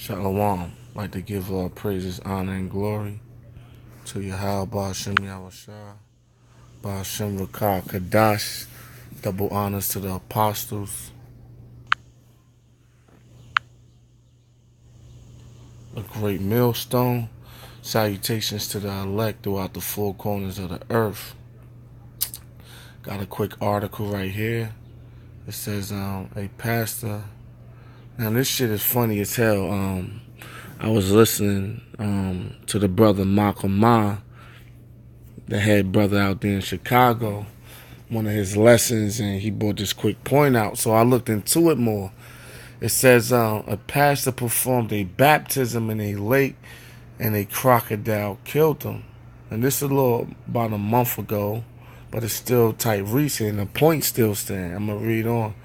Shalom. Like to give all praises, honor, and glory to Yahweh Ba'ashem Yahushua, Ba'ashem Rakah Kadash. Double honors to the apostles. A great millstone. Salutations to the elect throughout the four corners of the earth. Got a quick article right here. It says a pastor. Now this shit is funny as hell. I was listening to the brother Malcolm Ma, the head brother out there in Chicago, one of his lessons, and he brought this quick point out. So I looked into it more. It says a pastor performed a baptism in a lake and a crocodile killed him. And this is a little about a month ago, but it's still tight recent and the point still stands. I'm going to read on.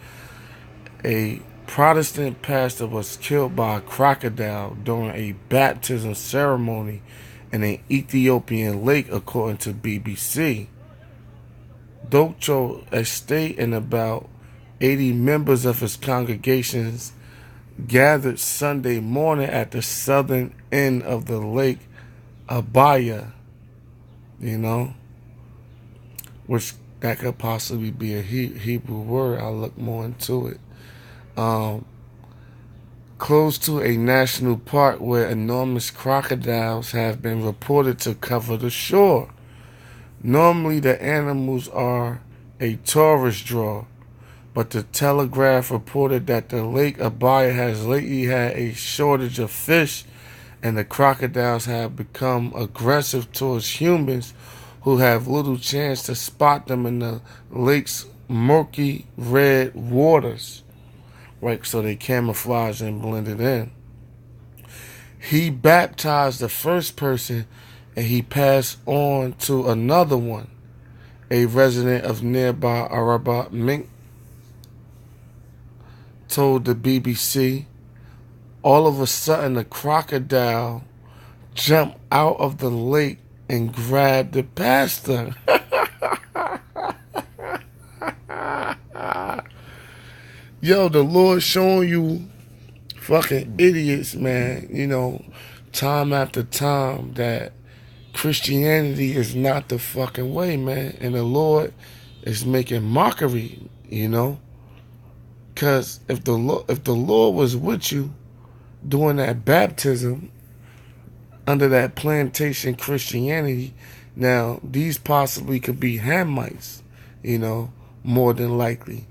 A Protestant pastor was killed by a crocodile during a baptism ceremony in an Ethiopian lake, according to BBC. Docho Estate and about 80 members of his congregations gathered Sunday morning at the southern end of the lake Abaya, which that could possibly be a Hebrew word. I'll look more into it. Close to a national park where enormous crocodiles have been reported to cover the shore. Normally the animals are a tourist draw, but the Telegraph reported that the Lake Abaya has lately had a shortage of fish, and the crocodiles have become aggressive towards humans who have little chance to spot them in the lake's murky red waters. Right, so they camouflage and blended in. He baptized the first person and he passed on to another one. A resident of nearby Araba Mink told the BBC, all of a sudden a crocodile jumped out of the lake and grabbed the pastor. Yo, the Lord showing you fucking idiots, man, time after time that Christianity is not the fucking way, man. And the Lord is making mockery, Because if the Lord was with you doing that baptism under that plantation Christianity, now these possibly could be Hamites, more than likely.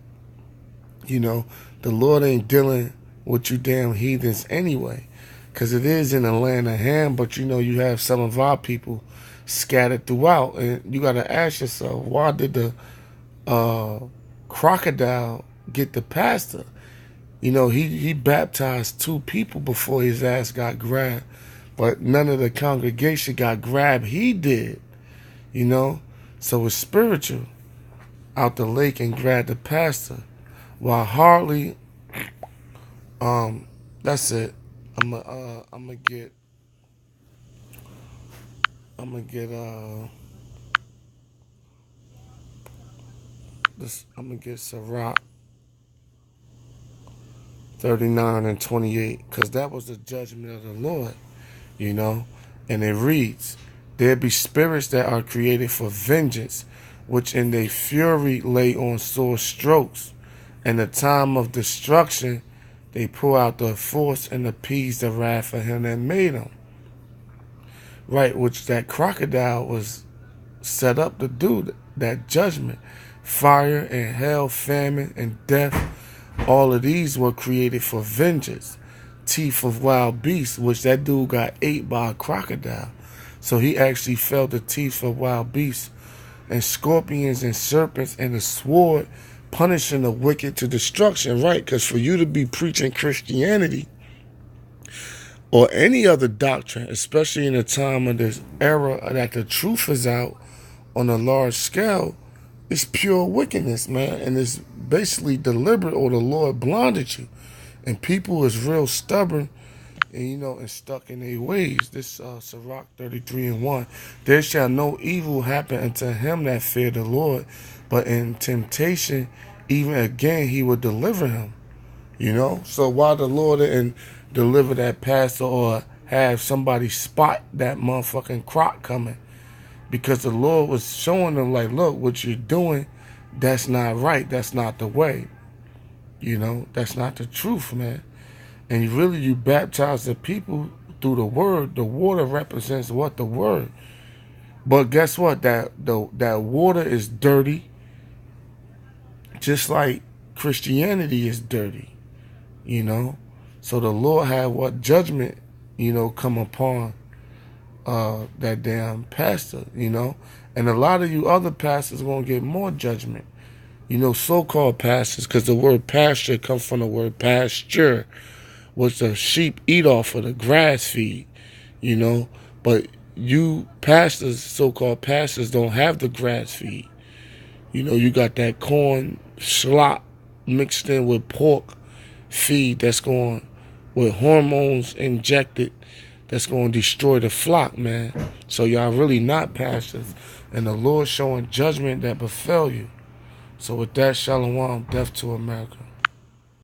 The Lord ain't dealing with you damn heathens anyway, because it is in the land of Ham, but you have some of our people scattered throughout, and you got to ask yourself, why did the crocodile get the pastor? He baptized 2 people before his ass got grabbed, but none of the congregation got grabbed. He did, so it's spiritual. Out the lake and grabbed the pastor. While hardly, that's it. I'm gonna get Sirach 39 and 28, because that was the judgment of the Lord, and it reads, there be spirits that are created for vengeance, which in their fury lay on sore strokes. In the time of destruction, they pour out the force and appease the wrath of him that made them. Right, which that crocodile was set up to do that judgment. Fire and hell, famine and death, all of these were created for vengeance. Teeth of wild beasts, which that dude got ate by a crocodile. So he actually felt the teeth of wild beasts and scorpions and serpents and a sword, punishing the wicked to destruction, right? Because for you to be preaching Christianity or any other doctrine, especially in a time of this era that the truth is out on a large scale, it's pure wickedness, man. And it's basically deliberate, or the Lord blinded you. And people is real stubborn and, and stuck in their ways. This Sirach 33 and 1. There shall no evil happen unto him that fear the Lord, but in temptation, even again, he will deliver him. You know? So why the Lord didn't deliver that pastor or have somebody spot that motherfucking crock coming? Because the Lord was showing them, like, look, what you're doing, that's not right. That's not the way. You know? That's not the truth, man. And really, you baptize the people through the word. The water represents what? The word. But guess what? That water is dirty, just like Christianity is dirty, you know. So the Lord had what? Judgment, you know, come upon that damn pastor, you know. And a lot of you other pastors are going to get more judgment. You know, so-called pastors, because the word pasture comes from the word pasture, which the sheep eat off of the grass feed, you know. But you pastors, so-called pastors, don't have the grass feed. You know, you got that corn slop mixed in with pork feed that's going with hormones injected, that's going to destroy the flock, man. So y'all really not pastors. And the Lord showing judgment that befell you. So with that, Shalom, death to America.